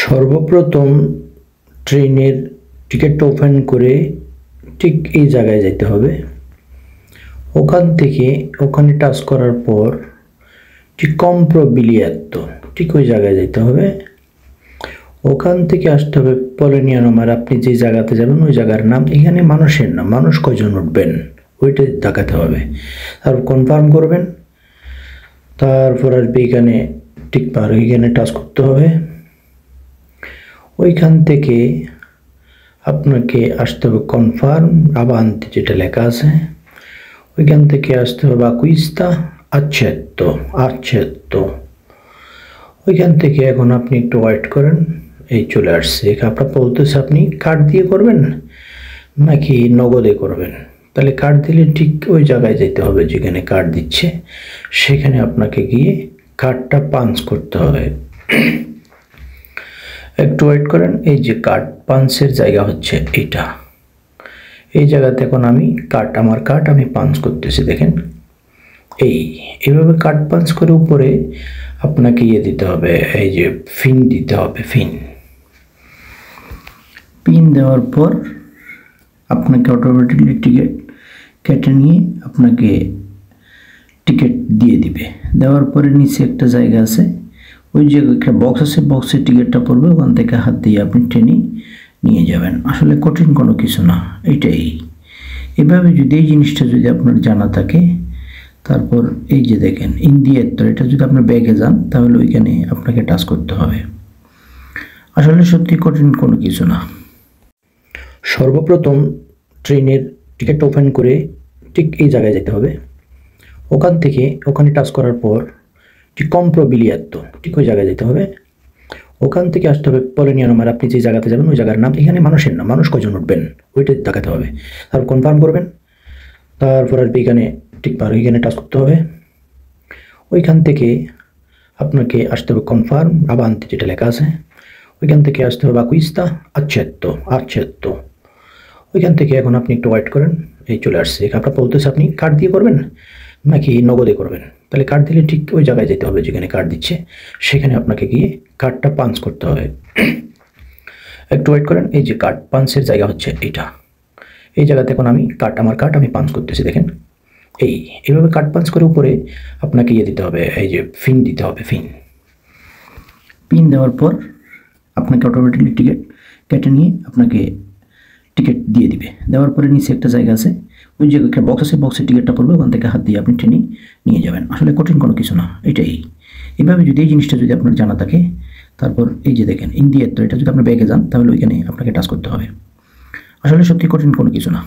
সর্বপ্রথম ট্রেনের টিকিটটা ওপেন করে ঠিক এই জায়গায় যেতে হবে। ওখান থেকে ওখানে টাচ করার পর ঠিক কম্প্রবিলিয়াতো ঠিক ওই জায়গায় যেতে হবে। ওখান থেকে আসতে হবে পলিনিয়া নাম্বার, আপনি যে জায়গাতে যাবেন ওই জায়গার নাম, এখানে মানুষের নাম, মানুষ কয়জন উঠবেন ওইটা দেখাতে হবে। তারপর কনফার্ম করবেন, তারপর আসবে এখানে টিক পার, এখানে টাচ করতে হবে। ওইখান থেকে আপনাকে আসতে হবে কনফার্ম আবান্তি যেটা লেখা আছে, ওইখান থেকে আসতে হবে আকুইস্তা আচ্ছেত্তো। ওইখান থেকে এখন আপনি একটু ওয়েট করেন, এই চলে আসছে। এখানে আপনার বলতেছে আপনি কার্ড দিয়ে করবেন নাকি নগদে করবেন। তাহলে কার্ড দিলে ঠিক ওই জায়গায় যেতে হবে যেখানে কার্ড দিচ্ছে, সেখানে আপনাকে গিয়ে কার্ডটা পাঞ্চ করতে হবে। একটু ওয়েট করেন, এই যে কার্ড পাঞ্চের জায়গা হচ্ছে এইটা, এই জায়গাতে এখন আমি আমার কার্ড আমি পাঞ্চ করতেছি। দেখেন এইভাবে কার্ড পাঞ্চ করে উপরে আপনাকে দিতে হবে, এই যে ফিন দিতে হবে। পিন দেওয়ার পর আপনাকে অটোমেটিকলি টিকিট কেটে নিয়ে আপনাকে টিকিট দিয়ে দিবে। দেওয়ার পরে নিচে একটা জায়গা আছে, ওই যে একটা বক্স আছে, বক্সের টিকিটটা পড়বে, ওখান থেকে হাত দিয়ে আপনি টেনে নিয়ে যাবেন। আসলে কঠিন কোনো কিছু না, এটাই। এভাবে যদি এই জিনিসটা যদি আপনার জানা থাকে, তারপর এই যে দেখেন ইন্ডিয়াত্তর, এটা যদি আপনার ব্যাগে যান তাহলে ওইখানে আপনাকে টাচ করতে হবে। আসলে সত্যি কঠিন কোনো কিছু না। সর্বপ্রথম ট্রেনের টিকিটটা ওপেন করে ঠিক এই জায়গায় যেতে হবে। ওখান থেকে ওখানে টাচ করার পর ঠিক কম্প্রবিলিয়াতো ঠিক ওই জায়গায় যেতে হবে। ওখান থেকে আসতে হবে পলিনিয়া নাম্বার, আপনি যে জায়গাতে যাবেন ওই জায়গার নাম, এখানে মানুষের নাম, মানুষ কয়জন উঠবেন ওইটা দেখাতে হবে। তারপর কনফার্ম করবেন, তারপর আসবে এখানে ঠিক পার, এখানে টাচ করতে হবে। ওইখান থেকে আপনাকে আসতে হবে কনফার্ম আবান্তি যেটা লেখা আছে, ওইখান থেকে আসতে হবে আকুইস্তা আচ্ছেত্তো। ওইখান থেকে এখন আপনি একটু ওয়েট করেন, এই চলে আসছে। এখানে আপনার বলতেছে আপনি কার্ড দিয়ে করবেন নাকি নগদে করবেন। তাহলে কার্ড দিলে ঠিক ওই জায়গায় যেতে হবে যেখানে কার্ড দিচ্ছে, সেখানে আপনাকে গিয়ে কার্ডটা পাঞ্চ করতে হবে। একটু ওয়েট করেন, এই যে কার্ড পাঞ্চের জায়গা হচ্ছে এইটা, এই জায়গাতে এখন আমি আমার কার্ড আমি পাঞ্চ করতেছি। দেখেন এইভাবে কার্ড পাঞ্চ করে উপরে আপনাকে দিতে হবে, এই যে ফিন দিতে হবে। পিন দেওয়ার পর আপনাকে অটোমেটিকলি টিকিট কেটে নিয়ে আপনাকে টিকিট দিয়ে দিবে। দেওয়ার পরে নিচে একটা জায়গা আছে, ওই যে একটা বক্স আছে, বক্সের টিকিটটা পড়বে, ওখান থেকে হাত দিয়ে আপনি টেনে নিয়ে যাবেন। আসলে কঠিন কোনো কিছু না, এটাই। এভাবে যদি এই জিনিসটা যদি আপনার জানা থাকে, তারপর এই যে দেখেন ইন্ডিয়াত্তর, এটা যদি আপনার ব্যাগে যান তাহলে ওইখানে আপনাকে টাচ করতে হবে। আসলে সত্যি কঠিন কোনো কিছু না।